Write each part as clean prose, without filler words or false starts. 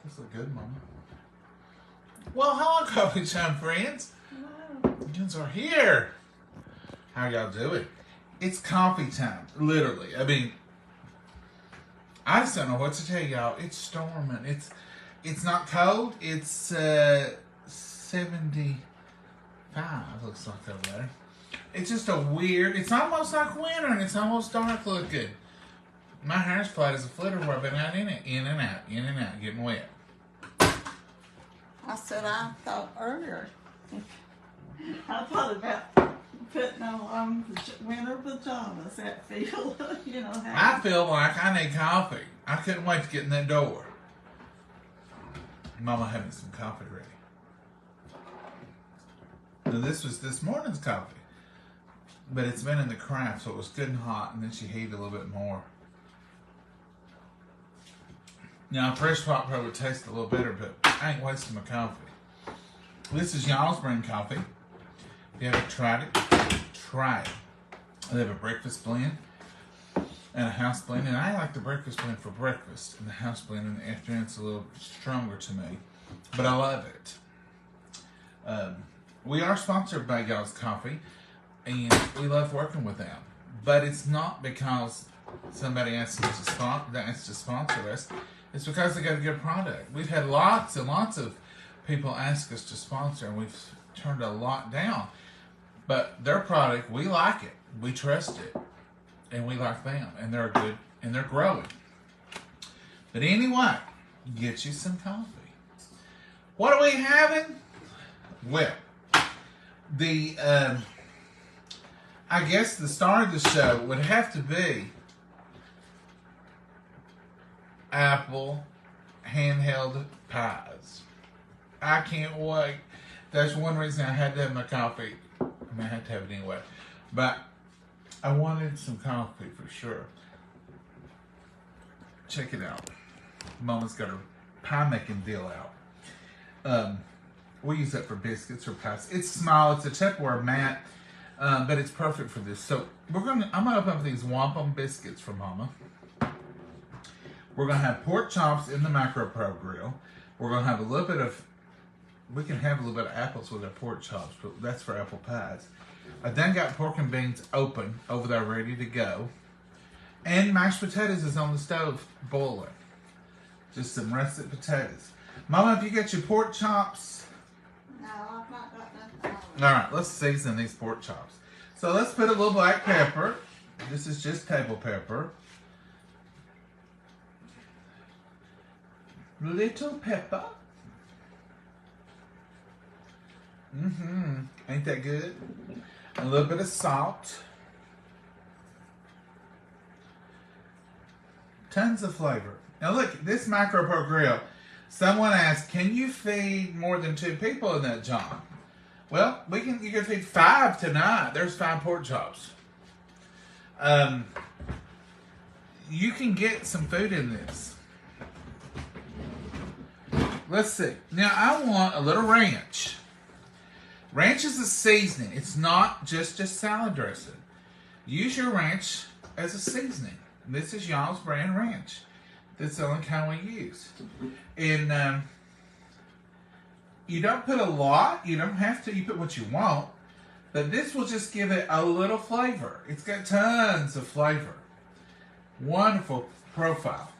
This is good, Mama. Well, hello, Coffee Time friends. Hello. You guys are here. How y'all doing? It's coffee time, literally. I mean, I just don't know what to tell y'all. It's storming. It's not cold. It's 75. Looks like over there. It's just a weird. It's almost like winter, and it's almost dark looking. My hair's flat as a flitter where I've been out in it, in and out, getting wet. I said I thought earlier. I thought about putting on winter pajamas. That feel, you know. I feel like I need coffee. I couldn't wait to get in that door. Mama had me some coffee ready. Now this was this morning's coffee, but it's been in the craft, so it was good and hot, and then she heated a little bit more. Now, fresh pot probably would taste a little better, but I ain't wasting my coffee. This is y'all's brand coffee. If you haven't tried it, try it. They have a breakfast blend and a house blend, and I like the breakfast blend for breakfast, and the house blend in the afternoon. It's a little stronger to me, but I love it. We are sponsored by y'all's coffee, and we love working with them. But it's not because somebody asked us to sponsor us. It's because they got a good product. We've had lots and lots of people ask us to sponsor, and we've turned a lot down. But their product, we like it. We trust it. And we like them. And they're good. And they're growing. But anyway, get you some coffee. What are we having? Well, I guess the star of the show would have to be apple handheld pies. I can't wait. That's one reason I had to have my coffee. I mean, I had to have it anyway. But I wanted some coffee for sure. Check it out. Mama's got her pie making deal out. We use that for biscuits or pies. It's small. It's a Tupperware mat, but it's perfect for this. So I'm gonna open up these wampum biscuits for Mama. We're going to have pork chops in the Micro Pro grill. We're going to have we can have a little bit of apples with our pork chops, but that's for apple pies. I then got pork and beans open over there ready to go. And mashed potatoes is on the stove boiling. Just some russet potatoes. Mama, if you got your pork chops? No, I've not got nothing on. All right, let's season these pork chops. So let's put a little black pepper. This is just table pepper. Little pepper. Ain't that good? A little bit of salt. Tons of flavor. Now look, this Micro Pro grill. Someone asked, can you feed more than 2 people in that, John? Well, you can feed 5 tonight. There's 5 pork chops. You can get some food in this. Let's see. Now, I want a little ranch. Ranch is a seasoning. It's not just a salad dressing. Use your ranch as a seasoning. This is y'all's brand ranch. That's the only kind we use. And you don't put a lot. You don't have to. You put what you want. But this will just give it a little flavor. It's got tons of flavor. Wonderful profile.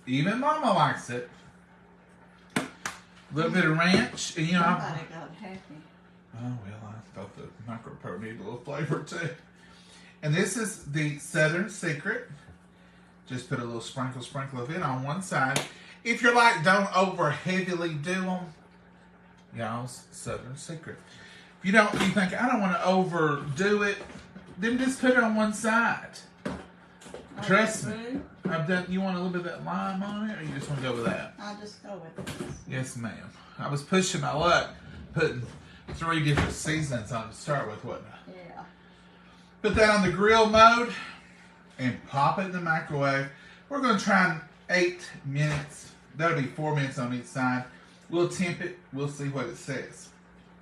Even Mama likes it. A little bit of ranch, and Somebody got happy. Oh, well, I thought the Micro Pro needed a little flavor too. And this is the Southern Secret. Just put a little sprinkle of it on one side. If you're like, don't over heavily do them, y'all's Southern Secret. If you think, I don't want to overdo it, then just put it on one side. Trust me. You want a little bit of that lime on it, or you just want to go with that? I'll just go with this. Yes, ma'am. I was pushing my luck, putting 3 different seasonings on to start with, wasn't I? Yeah. Put that on the grill mode and pop it in the microwave. We're going to try 8 minutes. That'll be 4 minutes on each side. We'll temp it. We'll see what it says.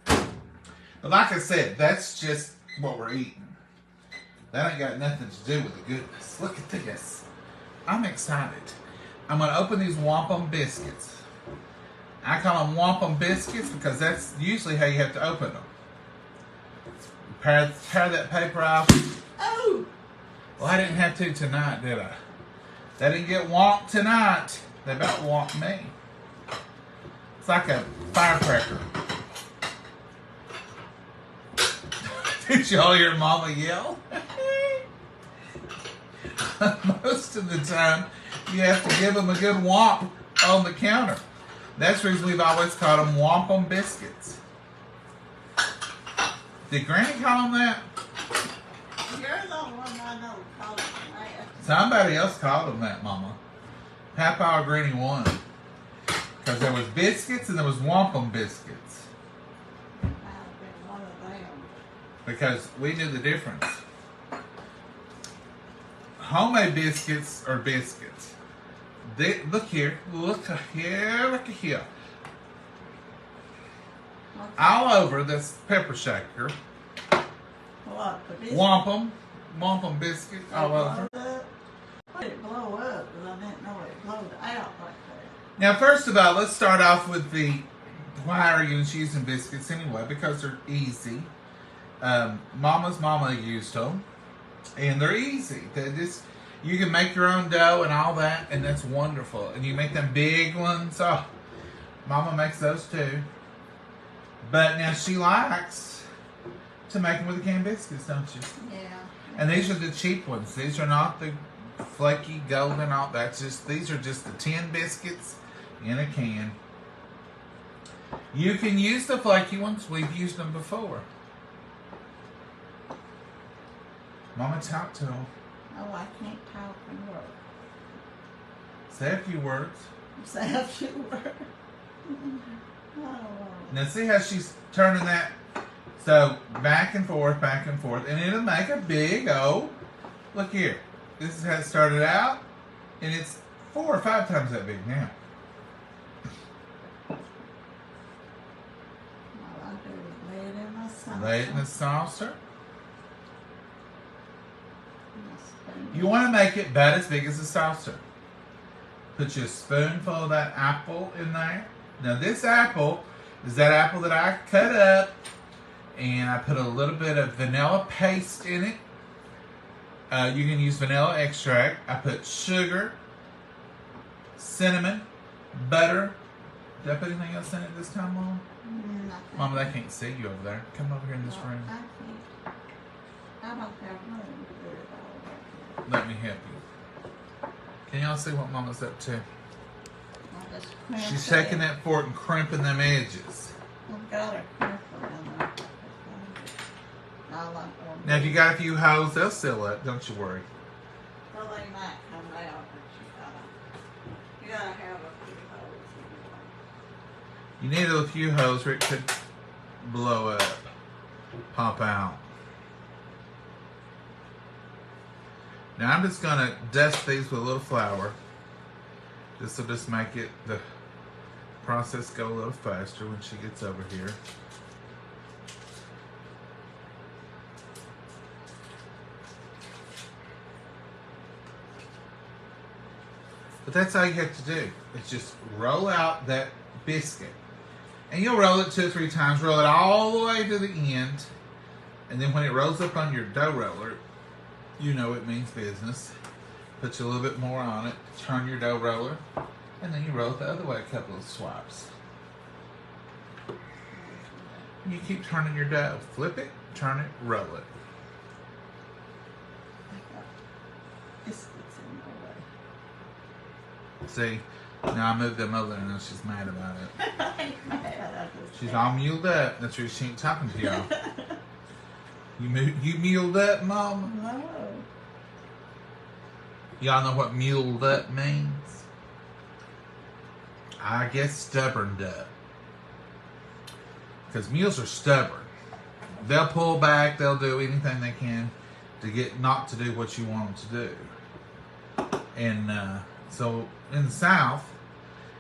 But like I said, that's just what we're eating. That ain't got nothing to do with the goodness. Look at this. I'm excited. I'm going to open these wampum biscuits. I call them wampum biscuits because that's usually how you have to open them. Tear that paper off. Oh! Well, I didn't have to tonight, did I? They didn't get womped tonight. They about womped me. It's like a firecracker. Did y'all hear Mama yell? Most of the time, you have to give them a good whomp on the counter. That's the reason we've always called them wampum biscuits. Did Granny call them that? You're the one I know called it that. Somebody else called them that, Mama. Papa or Granny won. Because there was biscuits and there was wampum biscuits. Might have been one of them. Because we knew the difference. Homemade biscuits are biscuits. Look here. Look here. Look here. All over this pepper shaker. What? The biscuit? Wampum biscuit all over. Why did it blow up? Because I didn't know it blowed out like that. Now, first of all, let's start off with the why are you using biscuits anyway? Because they're easy. Mama's mama used them, and they're easy. They just you can make your own dough and all that, and that's wonderful. And you make them big ones. Oh, Mama makes those too. But now she likes to make them with the canned biscuits, don't you? Yeah. And these are the cheap ones. These are not the flaky golden. All that's just these are just the tin biscuits in a can. You can use the flaky ones. We've used them before. Mama, talk to them. Oh, I can't talk and work. Say a few words. Say a few words. Oh. Now see how she's turning that? So back and forth, and it'll make a big O. Look here. This is how it started out, and it's 4 or 5 times that big now. All I do is lay it in my saucer. Lay it in the saucer. And You want to make it about as big as a saucer. Put you a spoonful of that apple in there. Now this apple is that apple that I cut up, and I put a little bit of vanilla paste in it. You can use vanilla extract. I put sugar, cinnamon, butter. Did I put anything else in it this time, Mom? nothing. Mama, they can't see you over there. Come over here in this room. I can't. I don't have room to do it all right. Let me help you. Can y'all see what Mama's up to? I just crimp She's it. taking that fork and crimping them edges. I've got a crimp around there. I like one. Now, if you got a few holes, they'll seal up. Don't you worry. Well, they might come out, but you gotta have a few holes. You need a few holes or it could blow up, pop out. Now I'm just gonna dust these with a little flour. This will just make it the process go a little faster when she gets over here. But that's all you have to do. It's just roll out that biscuit. And you'll roll it 2 or 3 times. Roll it all the way to the end. And then when it rolls up on your dough roller, you know it means business. Put you a little bit more on it. Turn your dough roller. And then you roll it the other way a couple of swipes. And you keep turning your dough. Flip it, turn it, roll it. Biscuits in my way. See, now I moved them over there and now she's mad about it. I ain't mad, I just She's all muled up. That's why she ain't talking to y'all. You muled up, Mama? No. Y'all know what muled up means? I guess stubborned up. Because mules are stubborn. They'll pull back. They'll do anything they can to get not to do what you want them to do. And so in the South,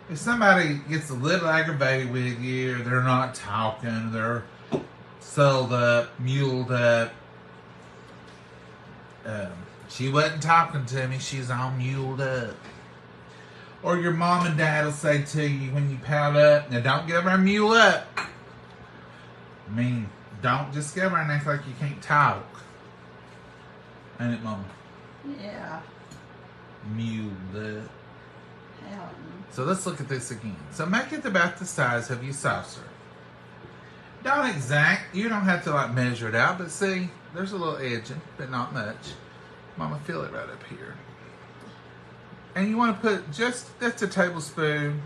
if somebody gets a little aggravated with you, or they're not talking, they're sold up, muled up. She wasn't talking to me. She's all muled up. Or your mom and dad will say to you when you pout up, now don't get over and mule up. I mean, don't just get over and act like you can't talk. Ain't it, Mama? Yeah. Mule up. Pouting. So let's look at this again. So make it about the size of your saucer. Don't exact. You don't have to like measure it out, but see, there's a little edging, but not much. Mama, feel it right up here. And you want to put that's a tablespoon.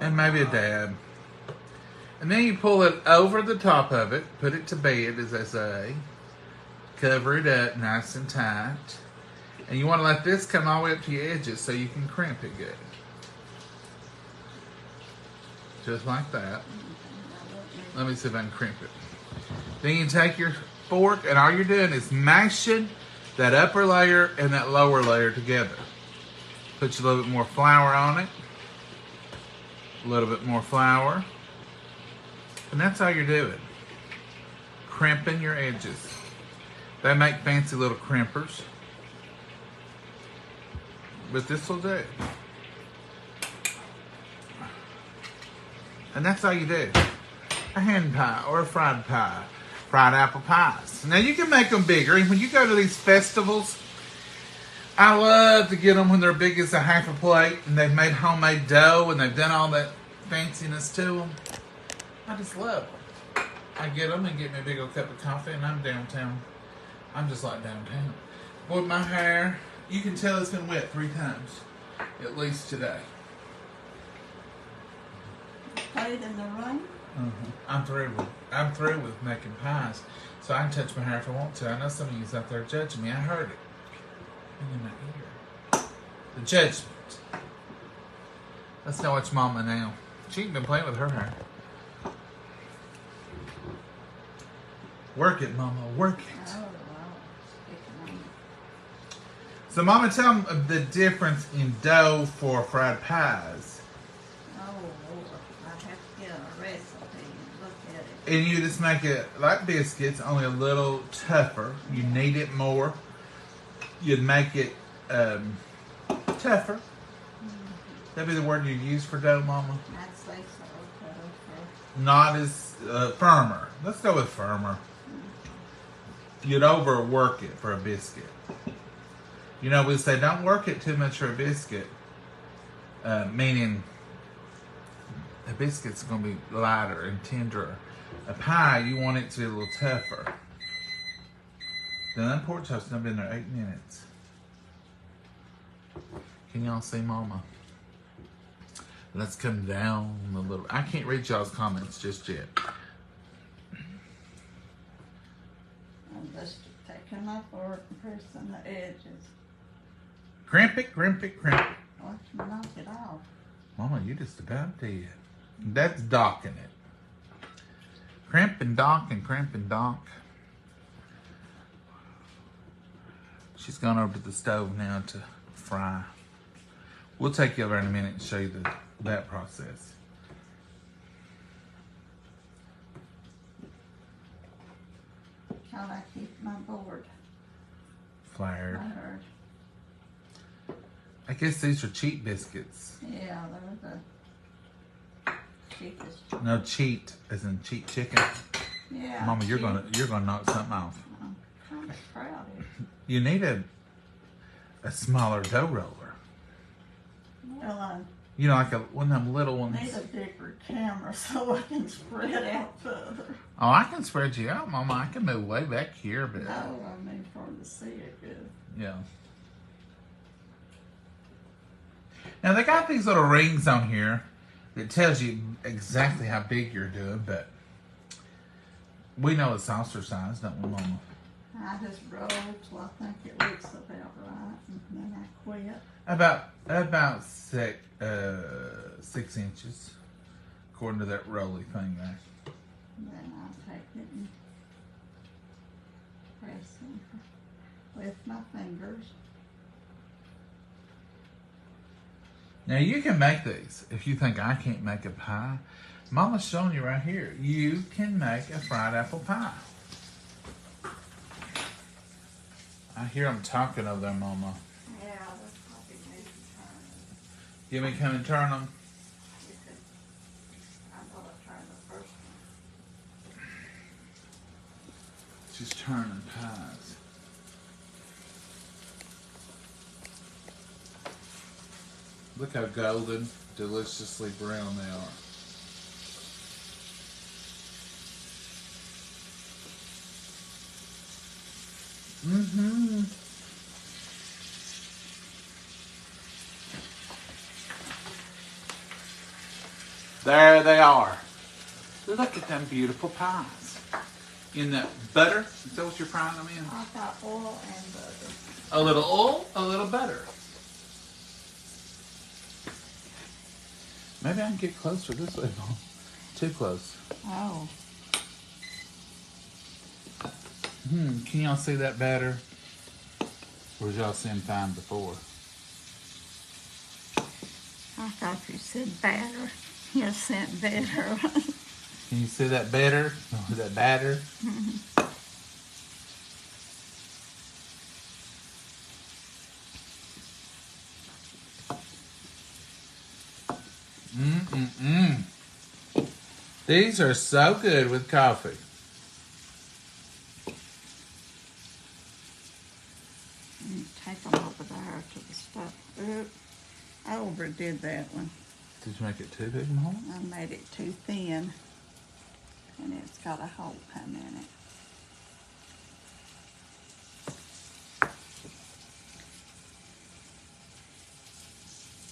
And maybe a dab. And then you pull it over the top of it, put it to bed, as I say. Cover it up nice and tight. And you want to let this come all the way up to your edges so you can crimp it good. Just like that. Let me see if I can crimp it. Then you take your fork, and all you're doing is mashing that upper layer and that lower layer together. Put a little bit more flour on it. A little bit more flour. And that's all you're doing. Crimping your edges. They make fancy little crimpers. But this will do. And that's all you do. A hand pie or a fried pie. Fried apple pies. Now you can make them bigger. And when you go to these festivals, I love to get them when they're big as a half a plate. And they've made homemade dough and they've done all that fanciness to them. I just love them. I get them and get me a big old cup of coffee and I'm downtown. I'm just like downtown. Boy, my hair, you can tell it's been wet 3 times. At least today. Played in the rain? I'm through with making pies. So I can touch my hair if I want to. I know some of you out there judging me. I heard it. In my ear. The judgment. Let's go watch Mama now. She ain't been playing with her hair. Work it, Mama. Work it. Oh, wow. So, Mama, tell them the difference in dough for fried pies. Oh, Lord. I have to get a recipe and look at it. And you just make it like biscuits, only a little tougher. You knead it more. You'd make it tougher. That'd be the word you use for dough, Mama? I'd say so. Tougher. Not as firmer. Let's go with firmer. You'd overwork it for a biscuit. You know, we say don't work it too much for a biscuit. Meaning a biscuit's going to be lighter and tenderer. A pie, you want it to be a little tougher. Then that pork chop's not been there 8 minutes. Can y'all see Mama? Let's come down a little. I can't read y'all's comments just yet. I'm just taking my fork and pressing the edges. Crimp it, crimp it, crimp it. Watch me knock it off. Mama, you just about did. That's docking it. Crimp and dock and crimp and dock. She's gone over to the stove now to fry. We'll take you over in a minute and show you that process. How I keep my board Flared. flattered. I guess these are cheap biscuits. Yeah, they're the cheapest. No, cheat as in cheap chicken. Yeah. Mama, you're cheap. gonna knock something off. I'm kind of proud of it. You need a smaller dough roller. Well, You know, like one of them little I ones. need a bigger camera so I can spread out further. Oh, I can spread you out, Mama. I can move way back here, but No, I mean for them to see it good. yeah. Now they got these little rings on here that tells you exactly how big you're doing, but we know it's saucer size, don't we, Mama? I just roll till I think it looks about right, and then I quit. About 6 inches, according to that roly thing there. And then I take it and press it with my fingers. Now you can make these. If you think I can't make a pie, Mama's showing you right here. You can make a fried apple pie. I hear them talking over there, Mama. Yeah, that's probably You want me to come and turn them? I thought I tried the first one. She's turning pies. Look how golden, deliciously brown they are. Mm-hmm. There they are. Look at them beautiful pies. In the butter? Is that what you're frying them in? I got oil and butter. A little oil, a little butter. Maybe I can get closer this way. Too close. Oh. Can y'all see that better? Or did y'all see them fine before? I thought you said batter. You said better. Can you see that better? Or that batter? These are so good with coffee. Take them over there to the stuff. Oop. I overdid that one. Did you make it too big, Mom? I made it too thin. And it's got a hole come in it.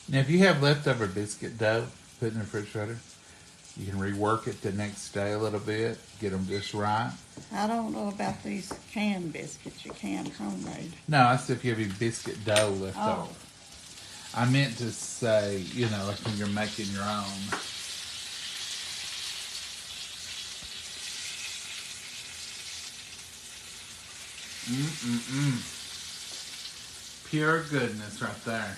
Now, if you have leftover biscuit dough, put in the refrigerator, you can rework it the next day a little bit, get them just right. I don't know about these canned biscuits. You can homemade. No, I said if you have your biscuit dough left Oh. over. I meant to say, you know, like when you're making your own. Pure goodness right there.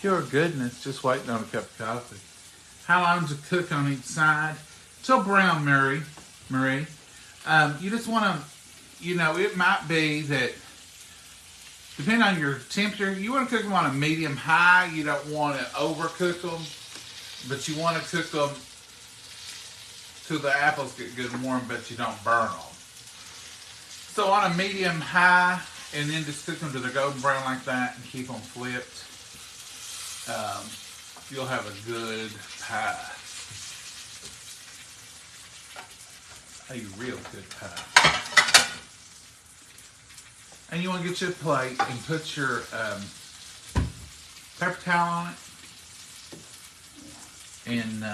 Pure goodness, just waiting on a cup of coffee. How long to cook on each side? Till brown, Marie. You just want to, you know, it might be that, depending on your temperature, you want to cook them on a medium high. You don't want to overcook them, but you want to cook them till the apples get good and warm, but you don't burn them. So on a medium high, and then just cook them to the golden brown like that and keep them flipped. You'll have a good pie. A real good pie. And you want to get you a plate and put your paper towel on it and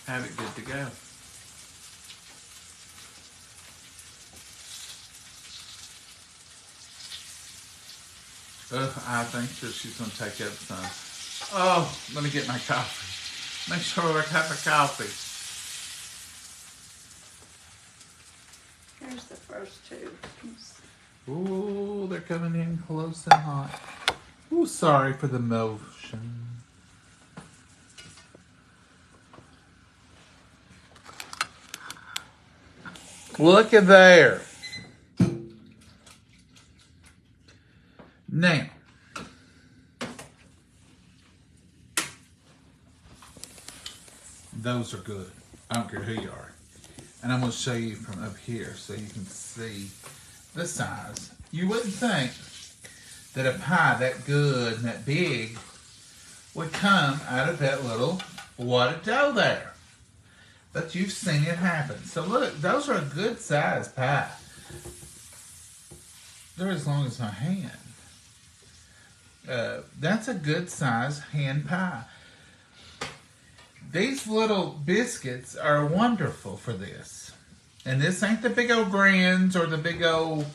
have it good to go. I think that she's going to take up some. Oh, let me get my coffee. Make sure I have a coffee. Here's the first two. Ooh, they're coming in close and hot. Ooh, sorry for the motion. Look at there. Now, those are good. I don't care who you are. And I'm going to show you from up here so you can see the size. You wouldn't think that a pie that good and that big would come out of that little wad of dough there. But you've seen it happen. So look, those are a good size pie. They're as long as my hand. That's a good size hand pie. These little biscuits are wonderful for this. And this ain't the big old grands or the big old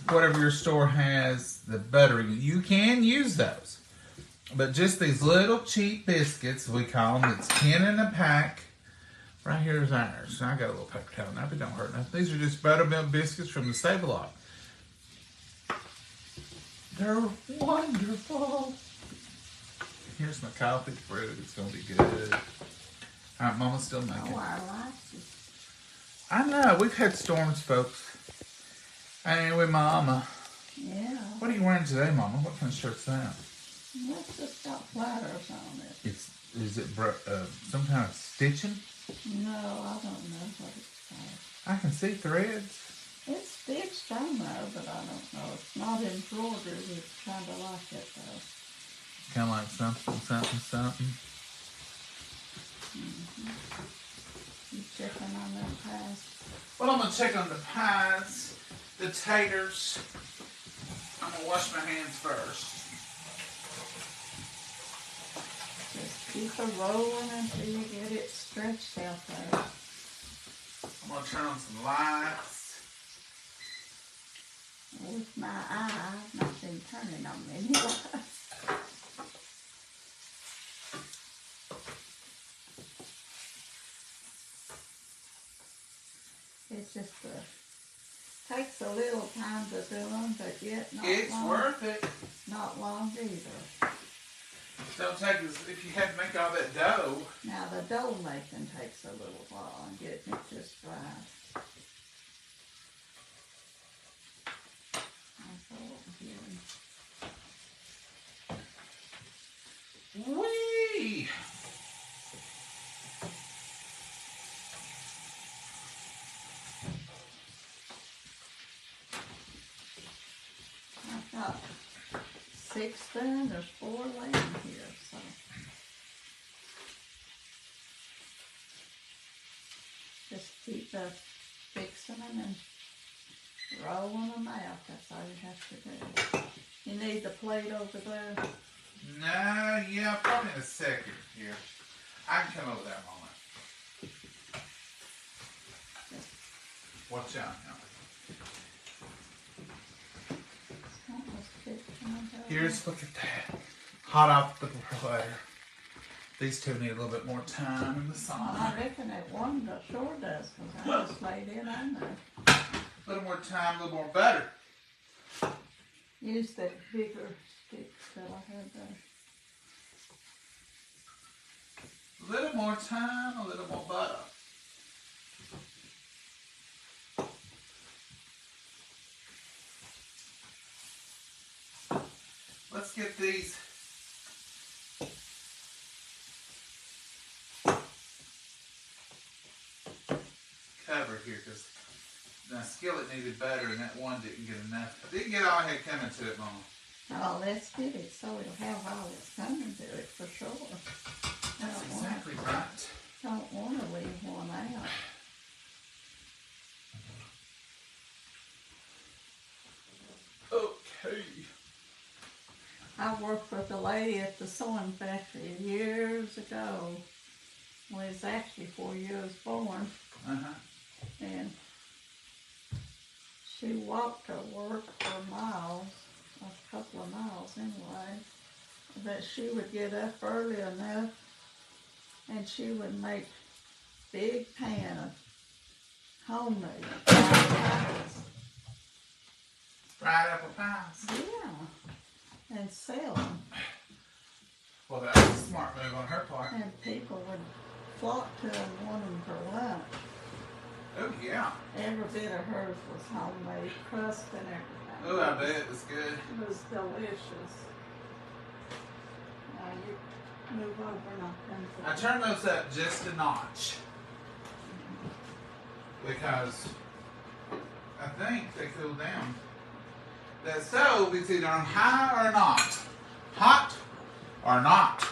whatever your store has, the buttery. You can use those. But just these little cheap biscuits, we call them. It's 10 in a pack. Right here is ours. I got a little paper towel now, but don't hurt nothing. These are just buttermilk biscuits from the Save-A-Lot. They're wonderful. Here's my coffee brew. It's gonna be good. All right, Mama's still making. Oh, I like it. I know, we've had storms, folks. Anyway, Mama. Yeah. What are you wearing today, Mama? What kind of shirt's that? It's just got flowers on it. Is it some kind of stitching? No, I don't know what it's called. I can see threads. It's stitched, I know, but I don't know. It's not embroidered. It's kind of like it, though. Kind of like something. You checking on them pies? Well, I'm going to check on the pies, the taters. I'm going to wash my hands first. Just keep it rolling until you get it stretched out there. I'm going to turn on some lights. With my eye, I've not been turning on many lights. It's just takes a little time to do them, but yet not it's long. It's worth it. Not long either. Don't take this if you have to make all that dough. Now the dough making takes a little while and getting it just right. Whee! I've got 6 done. There's 4 laying here, so. Just keep fixing them and rolling them out. That's all you have to do. You need the plate over there? No, yeah, probably in a second here. I can come over there a moment. Watch out now. Here's, look at that. Hot off the platter. These two need a little bit more time in the sun. I reckon that one sure does, because I just laid it on there. A little more time, a little more butter. Use that bigger stick that I had there. A little more time, a little more butter. Let's get these covered here because the skillet needed butter and that one didn't get enough. I didn't get all I had coming to it, Mama. Oh, let's get it so it'll have all that's coming to it for sure. That's exactly right. Don't want to leave one out. Okay. I worked with a lady at the sewing factory years ago. Well, it's actually 4 years born. And she walked to work for miles, a couple of miles anyway. But she would get up early enough and she would make big pan of homemade fried pies. Fried apple pies. Yeah. And sell them. Well, that was a smart move on her part. And people would flock to them, want them for lunch. Oh, yeah. Every bit of hers was homemade, crust and everything. Oh, I bet it was good. It was delicious. Now you move over and I'll come to I turned those up just a notch because I think they cool down. That stove is either on high or not. Hot or not.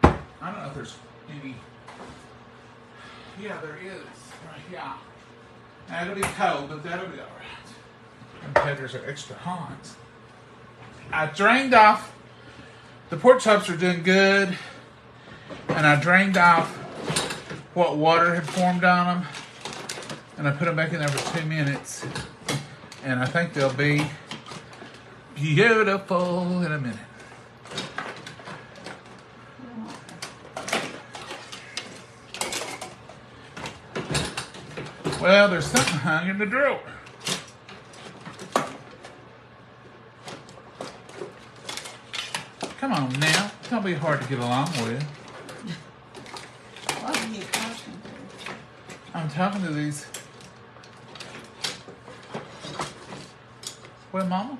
I don't know if there's any. Yeah, there is. Right here. Now it'll be cold, but that'll be alright. And taters are extra hot. I drained off. The pork chops are doing good. And I drained off what water had formed on them. And I put them back in there for 2 minutes. And I think they'll be beautiful in a minute. Well, there's something hung in the drawer. Come Come on now. Don't be hard to get along with. What are you talking to? I'm talking to these. Well, Mama,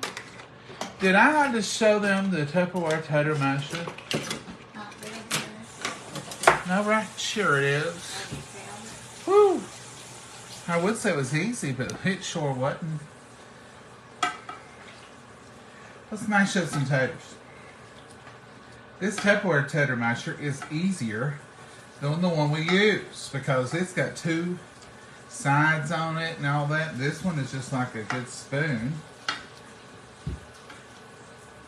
did I not just show them the Tupperware Tater Masher? Not really. No, right? Sure it is. Whew. I would say it was easy, but it sure wasn't. Let's mash up some taters. This Tupperware tater masher is easier than the one we use because it's got two sides on it and all that. This one is just like a good spoon.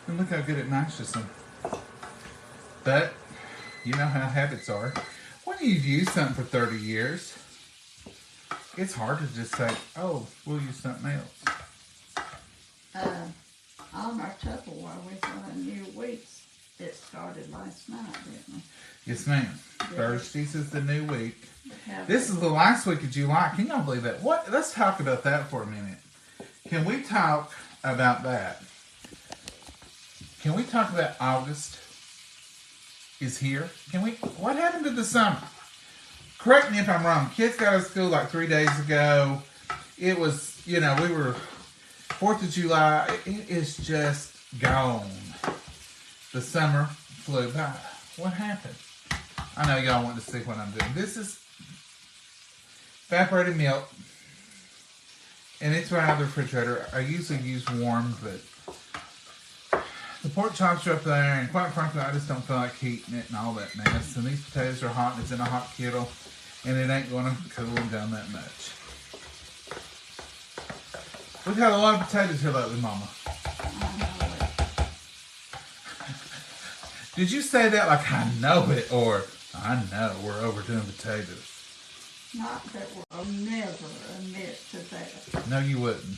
And look how good it mashes them. But you know how habits are. When you've used something for 30 years, it's hard to just say, oh, we'll use something else. On our Tupperware, we got a new week. It started last night, didn't we? Yes, ma'am. Thursdays is the new week. This is the last week of July. Can y'all believe that? What? Let's talk about that for a minute. Can we talk about that? Can we talk about August is here? Can we? What happened to the summer? Correct me if I'm wrong. Kids got out of school like 3 days ago. It was, we were 4th of July. It is just gone. The summer flew by. What happened? I know y'all want to see what I'm doing. This is evaporated milk. And it's right out of the refrigerator. I usually use warm, but the pork chops are up there. And quite frankly, I just don't feel like heating it and all that mess. And these potatoes are hot and it's in a hot kettle. And it ain't going to cool them down that much. We've had a lot of potatoes here lately, Mama. Did you say that like I know it, or I know we're overdoing potatoes? Not that we'll never admit to that. No, you wouldn't.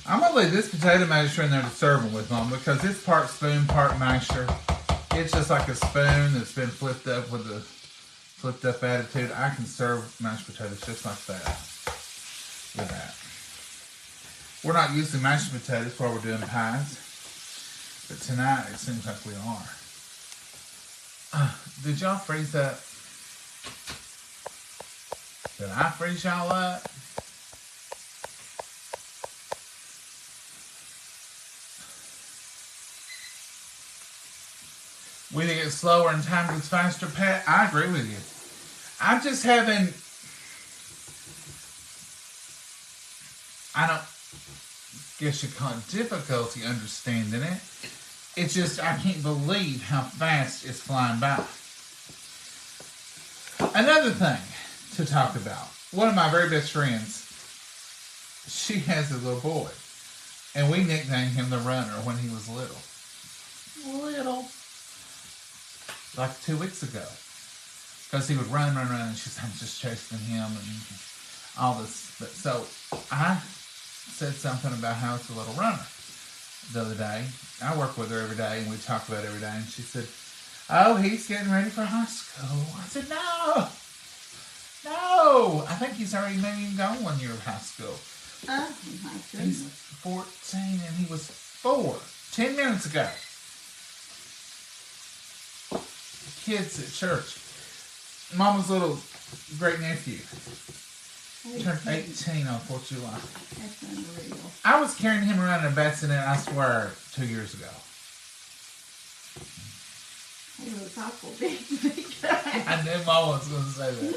I'm going to leave this potato masher in there to serve them with, Mom, because it's part spoon, part masher. It's just like a spoon that's been flipped up with a flipped up attitude. I can serve mashed potatoes just like that. With that. We're not using mashed potatoes while we're doing pies. But tonight, it seems like we are. Did y'all freeze up? Did I freeze y'all up? We need to get slower and time goes faster, Pat. I agree with you. I'm just having... I don't guess you call it difficulty understanding it. It's just, I can't believe how fast it's flying by. Another thing to talk about. One of my very best friends, she has a little boy. And we nicknamed him the Runner when he was little. Little. Like 2 weeks ago. Because he would run, and she's I'm just chasing him and all this. But so, I said something about how it's a little runner the other day. I work with her every day, and we talk about it every day. And she said, oh, he's getting ready for high school. I said, no. I think he's already maybe even gone 1 year of high school. Oh, my goodness. He's 14, and he was 4 10 minutes ago. Kids at church. Mama's little great nephew. Turned 18 on 4th of July. That's unreal. I was carrying him around in a bassinet, I swear, 2 years ago. He was awful big. I knew Mama was going to say that.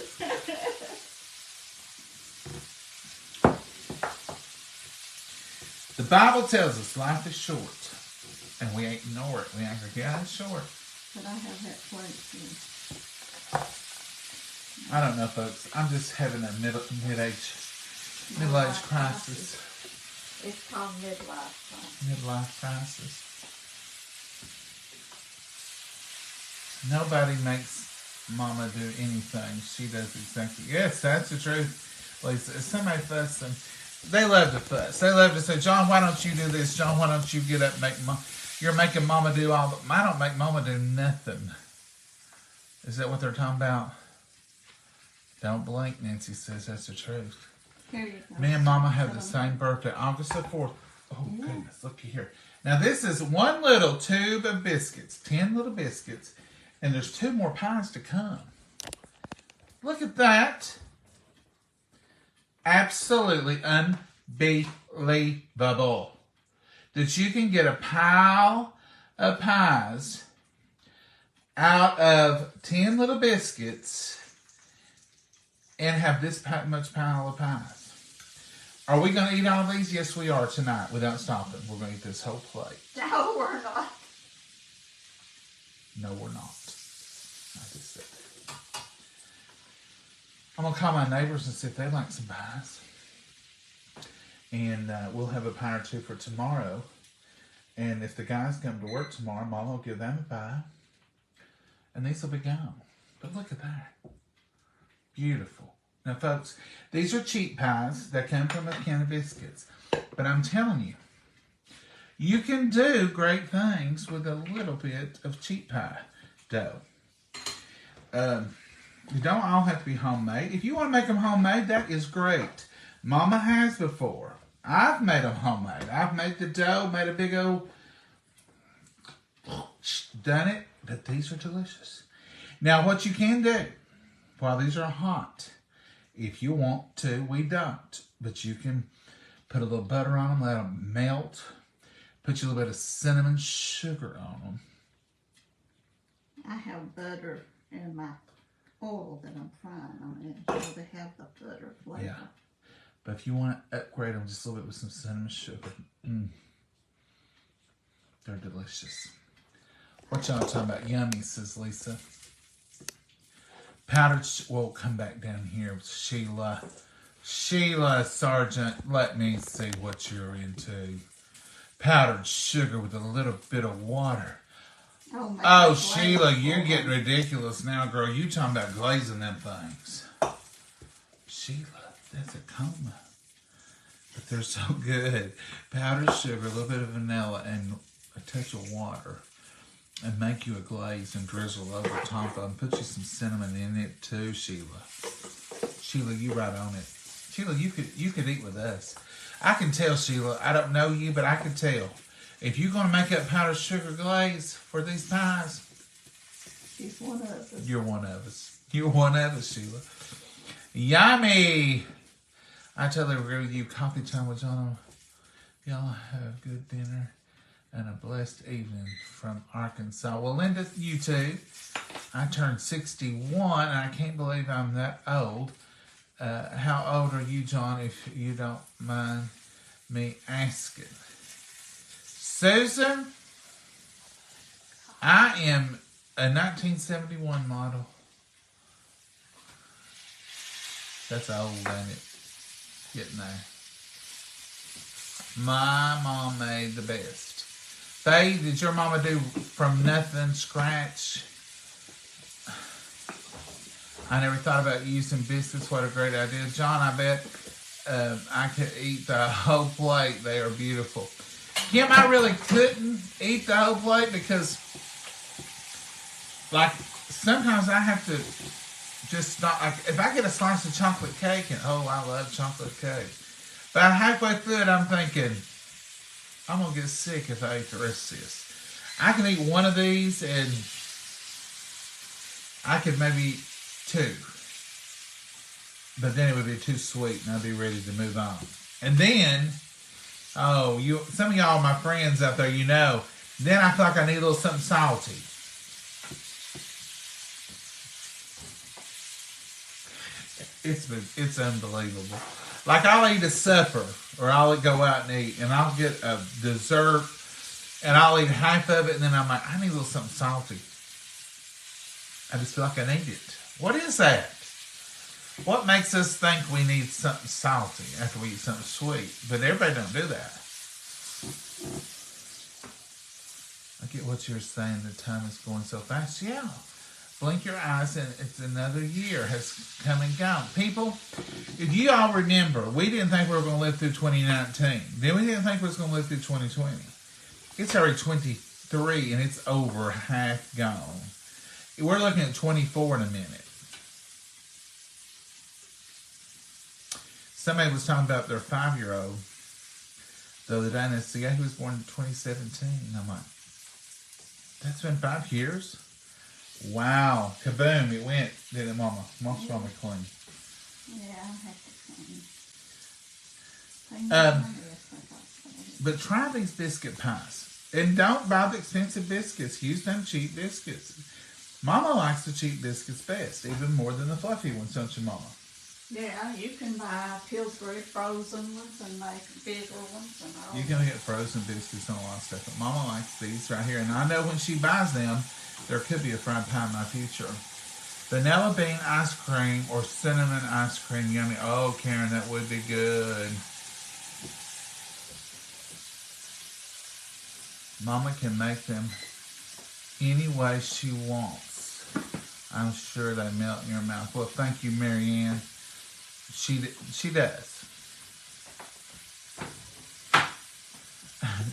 The Bible tells us life is short, and we ignore it. We act like, yeah, it's short. But I have that plate too. I don't know, folks. I'm just having a middle-age crisis. It's called midlife crisis. Midlife crisis. Nobody makes Mama do anything. She does exactly. Yes, that's the truth, Lisa. If somebody fuss them, they love to fuss. They love to say, John, why don't you do this? John, why don't you get up and make you're making Mama do all the... I don't make Mama do nothing. Is that what they're talking about? Don't blink, Nancy says. That's the truth. Here you go. Me and Mama have the same birthday, August the 4th. Oh, goodness, looky here. Now this is one little tube of biscuits, 10 little biscuits, and there's 2 more pies to come. Look at that. Absolutely unbelievable that you can get a pile of pies out of 10 little biscuits and have this much pile of pies. Are we going to eat all of these? Yes, we are tonight without stopping. We're going to eat this whole plate. No, we're not. No, we're not. I just said that. I'm going to call my neighbors and see if they like some pies. And we'll have a pie or 2 for tomorrow. And if the guys come to work tomorrow, Mama will give them a pie. And these will be gone. But look at that. Beautiful. Now, folks, these are cheap pies that come from a can of biscuits. But I'm telling you, you can do great things with a little bit of cheap pie dough. You don't all have to be homemade. If you want to make them homemade, that is great. Mama has before. I've made them homemade. I've made the dough, made a big old... done it. But these are delicious. Now, what you can do, while these are hot, if you want to, we don't. But you can put a little butter on them, let them melt. Put a little bit of cinnamon sugar on them. I have butter in my oil that I'm frying on it, so they have the butter flavor. Yeah. But if you want to upgrade them just a little bit with some cinnamon sugar, they're delicious. What y'all talking about? Yummy, says Lisa. Powdered, we'll come back down here with Sheila. Sheila Sargent, let me see what you're into. Powdered sugar with a little bit of water. Oh, Sheila, you're getting ridiculous now, girl. You talking about glazing them things. Sheila, that's a coma. But they're so good. Powdered sugar, a little bit of vanilla, and a touch of water. And make you a glaze and drizzle over top of them. Put you some cinnamon in it too, Sheila. Sheila, you right on it. Sheila, you could eat with us. I can tell, Sheila, I don't know you, but I can tell. If you're going to make up powdered sugar glaze for these pies, she's one of us. You're one of us. You're one of us, Sheila. Yummy! I totally agree with you. Coffee time with John. Y'all have a good dinner and a blessed evening from Arkansas. Well, Linda, you too. I turned 61, and I can't believe I'm that old. How old are you, John, if you don't mind me asking? Susan, I am a 1971 model. That's old, ain't it? Getting there. My mom made the best. Faye, did your mama do from nothing, scratch? I never thought about using biscuits. What a great idea. John, I bet I could eat the whole plate. They are beautiful. Kim, I really couldn't eat the whole plate because, like, sometimes I have to just not, like, if I get a slice of chocolate cake, and oh, I love chocolate cake. But halfway through it, I'm thinking, I'm going to get sick if I eat the rest of this. I can eat one of these, and I could maybe eat 2. But then it would be too sweet, and I'd be ready to move on. And then, some of y'all, my friends out there, you know, then I feel like I need a little something salty. It's unbelievable. Like, I'll eat a supper, or I'll go out and eat, and I'll get a dessert, and I'll eat half of it, and then I'm like, I need a little something salty. I just feel like I need it. What is that? What makes us think we need something salty after we eat something sweet? But everybody don't do that. I get what you're saying. The time is going so fast. Yeah. Blink your eyes and it's another year has come and gone. People, if you all remember, we didn't think we were going to live through 2019. Then we didn't think we were going to live through 2020. It's already 23 and it's over half gone. We're looking at 24 in a minute. Somebody was talking about their 5-year-old the other day, and they said, yeah, he was born in 2017. And I'm like, that's been 5 years? Wow. Kaboom, it went, didn't it, Mama? Mom's Mama clean. Yeah, I have to clean. But try these biscuit pies. And don't buy the expensive biscuits. Use them cheap biscuits. Mama likes the cheap biscuits best, even more than the fluffy ones, don't you, Mama? Yeah, you can buy Pillsbury frozen ones and make bigger ones and all. You can get frozen biscuits and a lot of stuff, but Mama likes these right here. And I know when she buys them, there could be a fried pie in my future. Vanilla bean ice cream or cinnamon ice cream, yummy. Oh, Karen, that would be good. Mama can make them any way she wants. I'm sure they melt in your mouth. Well, thank you, Marianne. She does.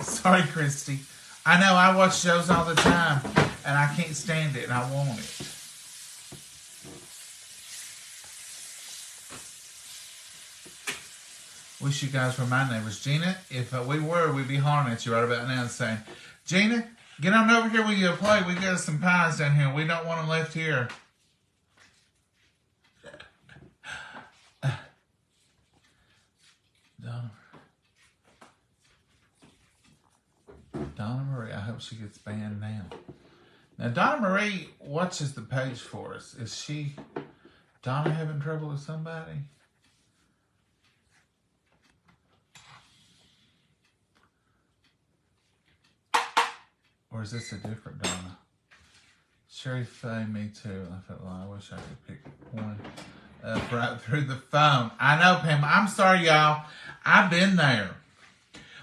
Sorry, Christy. I know I watch shows all the time, and I can't stand it, and I want it. Wish you guys were my neighbors. Gina, if we were, we'd be hollering at you right about now and saying, Gina, get on over here with your plate. We got some pies down here. We don't want them left here. Donna Marie, I hope she gets banned now. Now, Donna Marie watches the page for us. Is Donna having trouble with somebody? Or is this a different Donna? Sherry Faye, me too. I felt like I wish I could pick one up right through the phone. I know, Pam. I'm sorry, y'all. I've been there.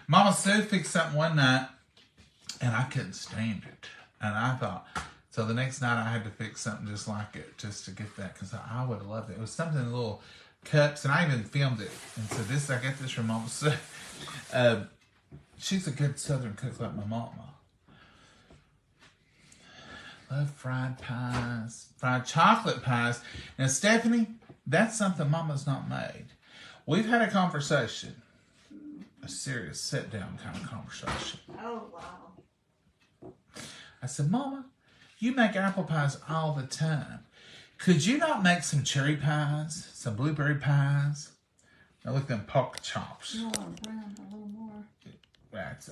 Mama Sue fixed something one night, and I couldn't stand it. And I thought, so the next night I had to fix something just like it, just to get that, because I would have loved it. It was something in little cups, and I even filmed it. And so I got this from Mama Sue. She's a good Southern cook like my mama. Love fried pies, fried chocolate pies. Now, Stephanie, that's something Mama's not made. We've had a conversation, a serious sit-down kind of conversation. Oh, wow. I said, Mama, you make apple pies all the time. Could you not make some cherry pies, some blueberry pies? Now look at them pork chops. You want to brown a little more? That's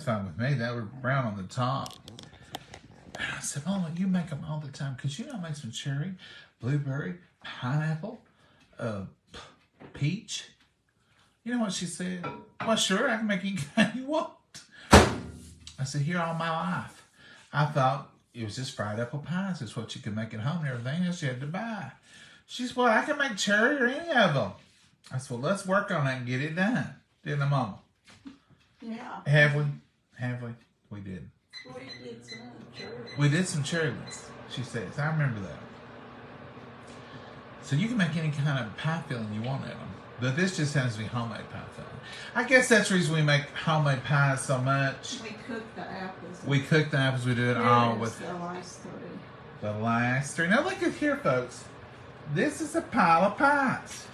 fine with me. That was brown on the top. And I said, Mama, you make them all the time. Could you not make some cherry, blueberry, pineapple, peach? You know what she said? Well, sure, I can make any kind you want. I said, here all my life, I thought it was just fried apple pies. It's what you could make at home and everything else you had to buy. She said, well, I can make cherry or any of them. I said, well, let's work on that and get it done. Didn't I, Mama? Yeah. Have we? We did. We did some cherry. We did some cherry ones, she says. I remember that. So you can make any kind of pie filling you want in them. But this just happens to be homemade pie filling. I guess that's the reason we make homemade pies so much. We cook the apples. We cook the apples. We do it all with the last three. the last three. Now look at here, folks. This is a pile of pies.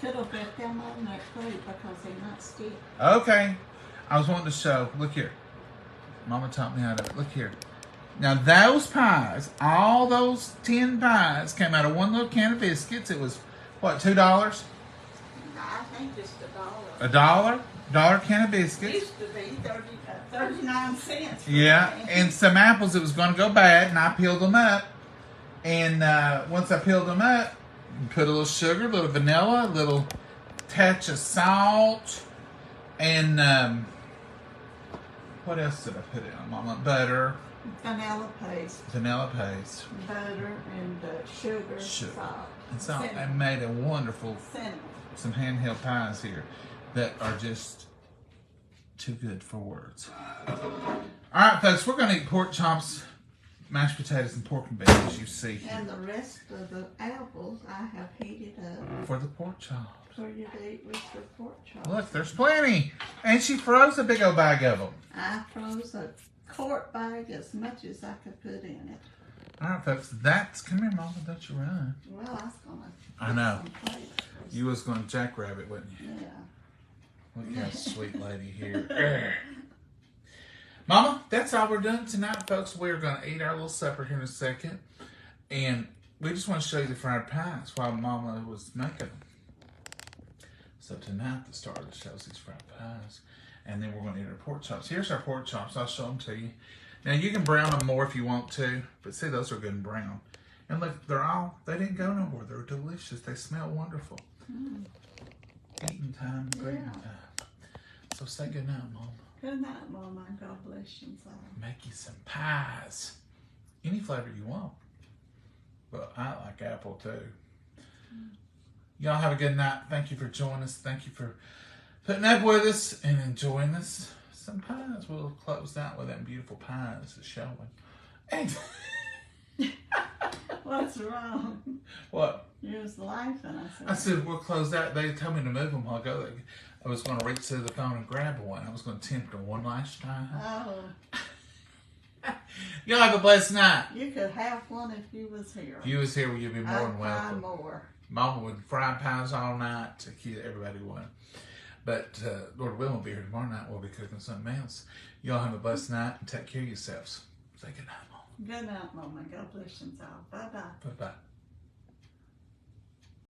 Could have put them on that plate because they're not stick. Okay. I was wanting to show. Look here. Mama taught me how to. Look here. Now those pies, all those 10 pies came out of one little can of biscuits. It was, what, $2? I think just $1. $1 can of It biscuits. used to be 39 cents. Yeah, and some apples that was going to go bad, and I peeled them up. And once I peeled them up, put a little sugar, a little vanilla, a little touch of salt, and what else did I put in, Mama? Butter. Vanilla paste. Butter and sugar. Salt. And salt. I made a wonderful, cinnamon. Some handheld pies here that are just too good for words. All right, folks, we're going to eat pork chops, mashed potatoes, and pork and beans, as you see here. And the rest of the apples I have heated up For the pork chops. for you to eat with your pork chops. Look, there's plenty. And she froze a big old bag of them. I froze a quart bag as much as I could put in it. All right, folks, come here, Mama, don't you run. Well, I was going to I know. was. You was going to jackrabbit, wasn't you? Yeah. Look how sweet lady here. Mama, that's all we're doing tonight, folks. We're going to eat our little supper here in a second. And we just want to show you the fried pies while Mama was making them. So tonight, the star of the show is these fried pies. And then we're going to eat our pork chops. Here's our pork chops. I'll show them to you. Now, you can brown them more if you want to. But see, those are good and brown. And look, they didn't go nowhere. They're delicious. They smell wonderful. Eating time, breathing time. So say good night, Mama. Good night, Mama. God bless you all. Make you some pies. Any flavor you want. But I like apple too. Y'all have a good night. Thank you for joining us. Thank you for putting up with us and enjoying us. Some pies. We'll close out with them beautiful pies showing. And What's wrong? what? You was laughing. I said we'll close out. They told me to move them a while ago. I was going to reach to the phone and grab one. I was going to tempt her one last time. Oh. Y'all have a blessed night. You could have one if you was here. If you was here, you'd be more than welcome. More. Mama would fry pies all night to keep everybody one. But Lord willing, we'll be here tomorrow night. We'll be cooking something else. Y'all have a blessed night and take care of yourselves. Say good night, Mama. Good night, Mama. God bless you all. Bye-bye. Bye-bye.